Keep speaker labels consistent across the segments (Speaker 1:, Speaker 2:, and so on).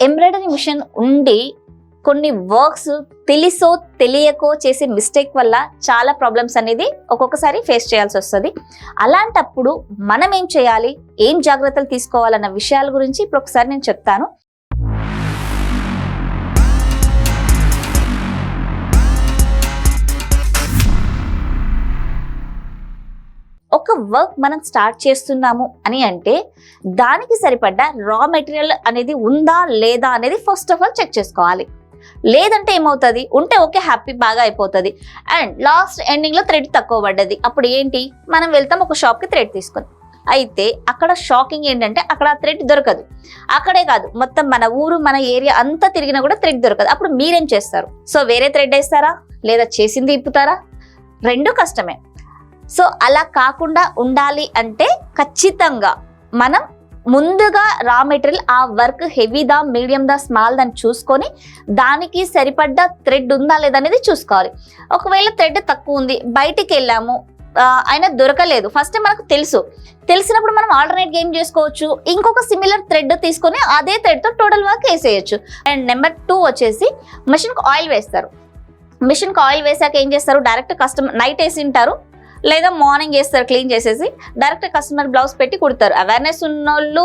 Speaker 1: Embroidery machine ఉండి కొన్ని works తెలిసో తెలియకో చేసే మిస్టేక్ వల్ల చాలా ప్రాబ్లమ్స్ అనేది ఒక్కొక్కసారి ఫేస్ చేయాల్సి వస్తుంది. అలాంటప్పుడు మనం ఏం చేయాలి, ఏం జాగ్రత్తలు తీసుకోవాలన్న విషయాల గురించి ఇప్పుడు ఒకసారి నేను చెప్తాను. ఒక వర్క్ మనం స్టార్ట్ చేస్తున్నాము అని అంటే దానికి సరిపడ్డ రా మెటీరియల్ అనేది ఉందా లేదా అనేది ఫస్ట్ ఆఫ్ ఆల్ చెక్ చేసుకోవాలి. లేదంటే ఏమవుతుంది, ఉంటే ఓకే హ్యాపీ బాగా అయిపోతుంది. అండ్ లాస్ట్ ఎండింగ్లో థ్రెడ్ తక్కువ పడ్డది, అప్పుడు ఏంటి, మనం వెళ్తాం ఒక షాప్కి థ్రెడ్ తీసుకొని. అయితే అక్కడ షాకింగ్ ఏంటంటే అక్కడ థ్రెడ్ దొరకదు. అక్కడే కాదు, మొత్తం మన ఊరు మన ఏరియా అంతా తిరిగినా కూడా థ్రెడ్ దొరకదు. అప్పుడు మీరేం చేస్తారు? సో వేరే థ్రెడ్ వేస్తారా, లేదా చేసింది ఇప్పుతారా? రెండు కష్టమే. సో అలా కాకుండా ఉండాలి అంటే ఖచ్చితంగా మనం ముందుగా రా మెటీరియల్ ఆ వర్క్ హెవీదా మీడియందా స్మాల్ దాన్ని చూసుకొని దానికి సరిపడ్డ థ్రెడ్ ఉందా లేదా అనేది చూసుకోవాలి. ఒకవేళ థ్రెడ్ తక్కువ ఉంది, బయటికి వెళ్ళాము అయినా దొరకలేదు, ఫస్ట్ మనకు తెలిసినప్పుడు మనం ఆల్టర్నేట్ ఏం చేసుకోవచ్చు, ఇంకొక సిమిలర్ థ్రెడ్ తీసుకొని అదే థ్రెడ్తో టోటల్ వర్క్ వేసేయచ్చు. అండ్ నెంబర్ 2 వచ్చేసి మిషన్కి ఆయిల్ వేస్తారు. మిషన్కి ఆయిల్ వేసాక ఏం చేస్తారు, డైరెక్ట్ కస్టమర్ నైట్ వేసి ఉంటారు లేదా మార్నింగ్ చేస్తారు, క్లీన్ చేసేసి డైరెక్ట్ కస్టమర్ బ్లౌజ్ పెట్టి కుడతారు. అవేర్నెస్ ఉన్నోళ్ళు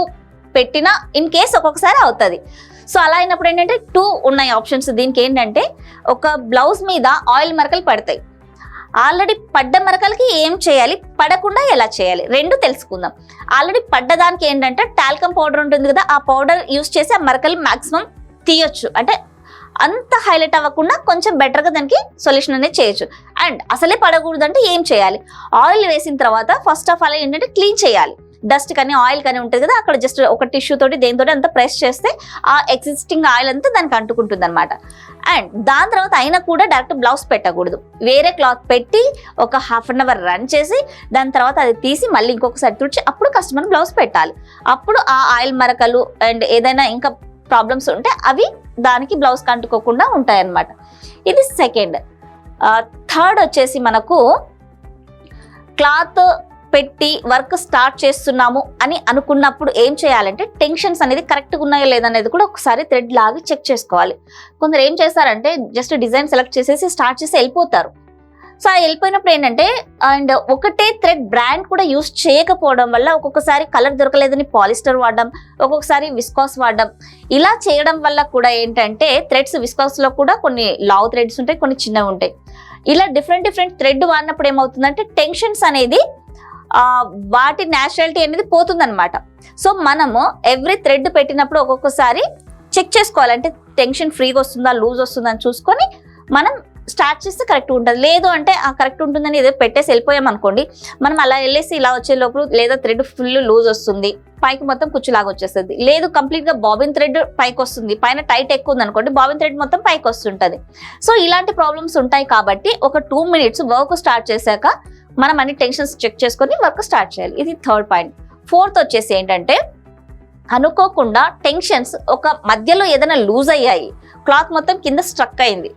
Speaker 1: పెట్టినా ఇన్ కేస్ ఒక్కొక్కసారి అవుతుంది. సో అలా అయినప్పుడు ఏంటంటే 2 ఉన్నాయి ఆప్షన్స్. దీనికి ఏంటంటే ఒక బ్లౌజ్ మీద ఆయిల్ మరకలు పడతాయి. ఆల్రెడీ పడ్డ మరకలకి ఏం చేయాలి, పడకుండా ఎలా చేయాలి, రెండు తెలుసుకుందాం. ఆల్రెడీ పడ్డదానికి ఏంటంటే టాల్కమ్ పౌడర్ ఉంటుంది కదా, ఆ పౌడర్ యూస్ చేసి ఆ మరకలు మాక్సిమం తీయొచ్చు. అంటే అంత హైలైట్ అవ్వకుండా కొంచెం బెటర్గా దానికి సొల్యూషన్ అనేది చేయొచ్చు. అండ్ అసలే పడకూడదు అంటే ఏం చేయాలి, ఆయిల్ వేసిన తర్వాత ఫస్ట్ ఆఫ్ ఆల్ ఏంటంటే క్లీన్ చేయాలి. డస్ట్ కానీ ఆయిల్ కానీ ఉంటుంది కదా, అక్కడ జస్ట్ ఒక టిష్యూ తోటి దేనితో అంతా ప్రెస్ చేస్తే ఆ ఎగ్జిస్టింగ్ ఆయిల్ అంతా దానికి అంటుకుంటుంది అనమాట. అండ్ దాని తర్వాత అయినా కూడా డైరెక్ట్ బ్లౌజ్ పెట్టకూడదు, వేరే క్లాత్ పెట్టి ఒక హాఫ్ అన్ అవర్ రన్ చేసి దాని తర్వాత అది తీసి మళ్ళీ ఇంకొకసారి తుడిచి అప్పుడు కస్టమర్ బ్లౌజ్ పెట్టాలి. అప్పుడు ఆ ఆయిల్ మరకలు అండ్ ఏదైనా ఇంకా ప్రాబ్లమ్స్ ఉంటే అవి దానికి బ్లౌజ్ కంటుకోకుండా ఉంటాయి అన్నమాట. ఇది సెకండ్. థర్డ్ వచ్చేసి మనకు క్లాత్ పెట్టి వర్క్ స్టార్ట్ చేస్తున్నాము అని అనుకున్నప్పుడు ఏం చేయాలంటే టెన్షన్స్ అనేది కరెక్ట్గా ఉన్నాయో లేదనేది కూడా ఒకసారి థ్రెడ్ లాగి చెక్ చేసుకోవాలి. కొందరు ఏం చేస్తారంటే జస్ట్ డిజైన్ సెలెక్ట్ చేసేసి స్టార్ట్ చేసి వెళ్ళిపోతారు. సో ఆ వెళ్ళిపోయినప్పుడు ఏంటంటే అండ్ ఒకటే థ్రెడ్ బ్రాండ్ కూడా యూస్ చేయకపోవడం వల్ల ఒక్కొక్కసారి కలర్ దొరకలేదని పాలిస్టర్ వాడడం, ఒక్కొక్కసారి విస్కాస్ వాడడం. ఇలా చేయడం వల్ల కూడా ఏంటంటే థ్రెడ్స్ విస్కాస్లో కూడా కొన్ని లావ్ థ్రెడ్స్ ఉంటాయి, కొన్ని చిన్నవి ఉంటాయి. ఇలా డిఫరెంట్ థ్రెడ్ వాడినప్పుడు ఏమవుతుందంటే టెన్షన్స్ అనేది వాటి న్యాచురాలిటీ అనేది పోతుందన్నమాట. సో మనము ఎవ్రీ థ్రెడ్ పెట్టినప్పుడు ఒక్కొక్కసారి చెక్ చేసుకోవాలంటే టెన్షన్ ఫ్రీగా వస్తుందా లూజ్ వస్తుందా అని చూసుకొని మనం స్టార్ట్ చేస్తే కరెక్ట్ ఉంటుంది. లేదు అంటే ఆ కరెక్ట్ ఉంటుందని ఏదో పెట్టేసి వెళ్ళిపోయాం అనుకోండి, మనం అలా వెళ్ళేసి ఇలా వచ్చే లోపల లేదా థ్రెడ్ ఫుల్ లూజ్ వస్తుంది, పైకి మొత్తం కుచ్చులాగా వచ్చేస్తుంది. లేదు కంప్లీట్గా బాబిన్ థ్రెడ్ పైకి వస్తుంది, పైన టైట్ ఎక్కువ ఉంది అనుకోండి, బాబిన్ థ్రెడ్ మొత్తం పైకి వస్తుంటుంది. సో ఇలాంటి ప్రాబ్లమ్స్ ఉంటాయి కాబట్టి ఒక 2 minutes వర్క్ స్టార్ట్ చేశాక మనం అన్ని టెన్షన్స్ చెక్ చేసుకొని వర్క్ స్టార్ట్ చేయాలి. ఇది థర్డ్ పాయింట్. ఫోర్త్ వచ్చేసి ఏంటంటే అనుకోకుండా టెన్షన్స్ ఒక మధ్యలో ఏదైనా లూజ్ అయ్యాయి, క్లాత్ మొత్తం కింద స్ట్రక్ అయింది.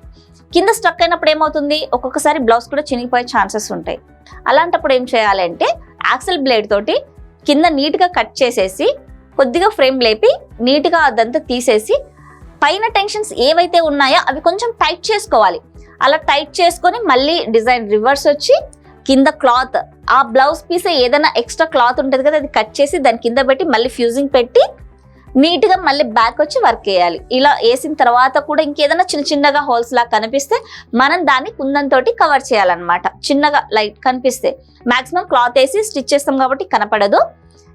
Speaker 1: కింద స్ట్రక్ అయినప్పుడు ఏమవుతుంది, ఒక్కొక్కసారి బ్లౌజ్ కూడా చినిగిపోయే ఛాన్సెస్ ఉంటాయి. అలాంటప్పుడు ఏం చేయాలంటే యాక్సెల్ బ్లేడ్ తోటి కింద నీట్గా కట్ చేసేసి కొద్దిగా ఫ్రేమ్ లేపి నీట్గా అదంతా తీసేసి పైన టెన్షన్స్ ఏవైతే ఉన్నాయో అవి కొంచెం టైట్ చేసుకోవాలి. అలా టైట్ చేసుకొని మళ్ళీ డిజైన్ రివర్స్ వచ్చి కింద క్లాత్ ఆ బ్లౌజ్ పీస్ ఏదైనా ఎక్స్ట్రా క్లాత్ ఉంటుంది కదా, అది కట్ చేసి దాని కింద పెట్టి మళ్ళీ ఫ్యూజింగ్ పెట్టి నీట్గా మళ్ళీ బ్యాక్ వచ్చి వర్క్ వేయాలి. ఇలా వేసిన తర్వాత కూడా ఇంకేదైనా చిన్నగా హోల్స్ లాగా కనిపిస్తే మనం దాన్ని కుందంతో కవర్ చేయాలన్నమాట. చిన్నగా లైట్ కనిపిస్తే మాక్సిమం క్లాత్ వేసి స్టిచ్ చేస్తాం కాబట్టి కనపడదు.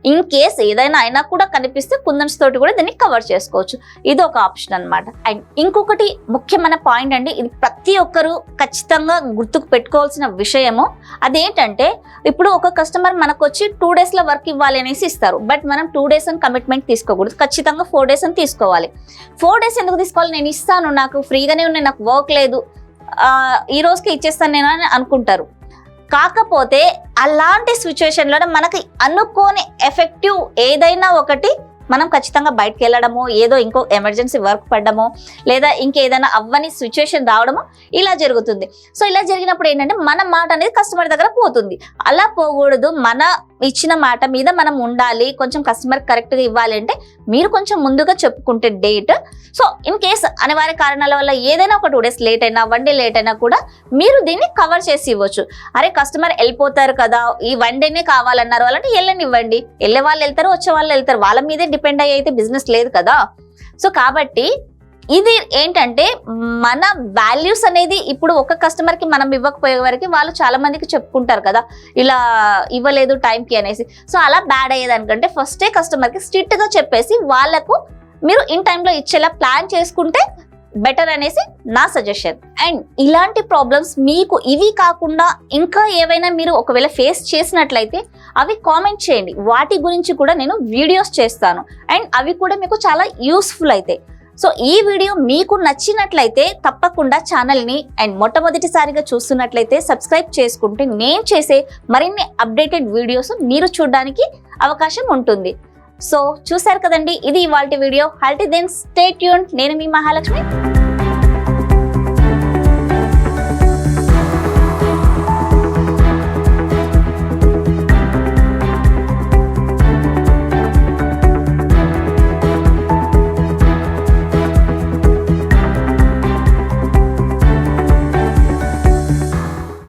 Speaker 1: ఇన్ కేస్ ఏదైనా అయినా కూడా కనిపిస్తే కుందన్స్ తోటి కూడా దీన్ని కవర్ చేసుకోవచ్చు. ఇది ఒక ఆప్షన్ అనమాట. అండ్ ఇంకొకటి ముఖ్యమైన పాయింట్ అండి, ఇది ప్రతి ఒక్కరు ఖచ్చితంగా గుర్తుకు పెట్టుకోవాల్సిన విషయము. అదేంటంటే ఇప్పుడు ఒక కస్టమర్ మనకు వచ్చి 2 daysలో వర్క్ ఇవ్వాలి అనేసి ఇస్తారు. బట్ మనం 2 days అని కమిట్మెంట్ తీసుకోకూడదు, ఖచ్చితంగా 4 days అని తీసుకోవాలి. 4 days ఎందుకు తీసుకోవాలి, నేను ఇస్తాను, నాకు ఫ్రీగానే ఉన్నాయి, నాకు వర్క్ లేదు, ఈ రోజుకి ఇచ్చేస్తాను నేను అని అనుకుంటారు. కాకపోతే అలాంటి సిచ్యువేషన్లో మనకి అనుకోని ఎఫెక్టివ్ ఏదైనా ఒకటి మనం ఖచ్చితంగా బయటకు వెళ్ళడమో, ఏదో ఇంకో ఎమర్జెన్సీ వర్క్ పడ్డమో, లేదా ఇంకేదైనా అవ్వని సిచ్యువేషన్ రావడమో ఇలా జరుగుతుంది. సో ఇలా జరిగినప్పుడు ఏంటంటే మన మాట అనేది కస్టమర్ దగ్గర పోతుంది. అలా పోకూడదు, మన ఇచ్చిన మాట మీద మనం ఉండాలి. కొంచెం కస్టమర్ కరెక్ట్గా ఇవ్వాలి అంటే మీరు కొంచెం ముందుగా చెప్పుకుంటే డేట్, సో ఇన్ కేస్ అనివార్య కారణాల వల్ల ఏదైనా ఒక 2 days లేట్ అయినా 1 day లేట్ అయినా కూడా మీరు దీన్ని కవర్ చేసి ఇవ్వచ్చు. అరే కస్టమర్ వెళ్ళిపోతారు కదా, ఈ 1 dayనే కావాలన్నారు అలాంటి వెళ్ళనివ్వండి, వెళ్ళే వాళ్ళు వెళ్తారు వచ్చే వాళ్ళు వెళ్తారు, వాళ్ళ మీదే డిపెండ్ అయ్యి అయితే బిజినెస్ లేదు కదా. సో కాబట్టి ఇది ఏంటంటే మన వాల్యూస్ అనేది ఇప్పుడు ఒక కస్టమర్కి మనం ఇవ్వకపోయే వరకు వాళ్ళు చాలా మందికి చెప్పుకుంటారు కదా ఇలా ఇవ్వలేదు టైంకి అనేసి. సో అలా బ్యాడ్ అయ్యేదానికంటే ఫస్టే కస్టమర్కి స్ట్రిక్ట్గా చెప్పేసి వాళ్ళకు మీరు ఇన్ టైంలో ఇచ్చేలా ప్లాన్ చేసుకుంటే బెటర్ అనేసి నా సజెషన్. అండ్ ఇలాంటి ప్రాబ్లమ్స్ మీకు ఇవి కాకుండా ఇంకా ఏవైనా మీరు ఒకవేళ ఫేస్ చేసినట్లయితే అవి కామెంట్ చేయండి, వాటి గురించి కూడా నేను వీడియోస్ చేస్తాను అండ్ అవి కూడా మీకు చాలా యూస్ఫుల్ అవుతాయి. సో ఈ వీడియో మీకు నచ్చినట్లయితే తప్పకుండా ఛానల్ని అండ్ మొట్టమొదటిసారిగా చూస్తున్నట్లయితే సబ్స్క్రైబ్ చేసుకుంటే నేను చేసే మరిన్ని అప్డేటెడ్ వీడియోస్ మీరు చూడడానికి అవకాశం ఉంటుంది. సో చూసారు కదండి, ఇది ఇవాల్టి వీడియో. హల్టీ దెన్ స్టే ట్యూన్డ్. నేను మీ మహాలక్ష్మి.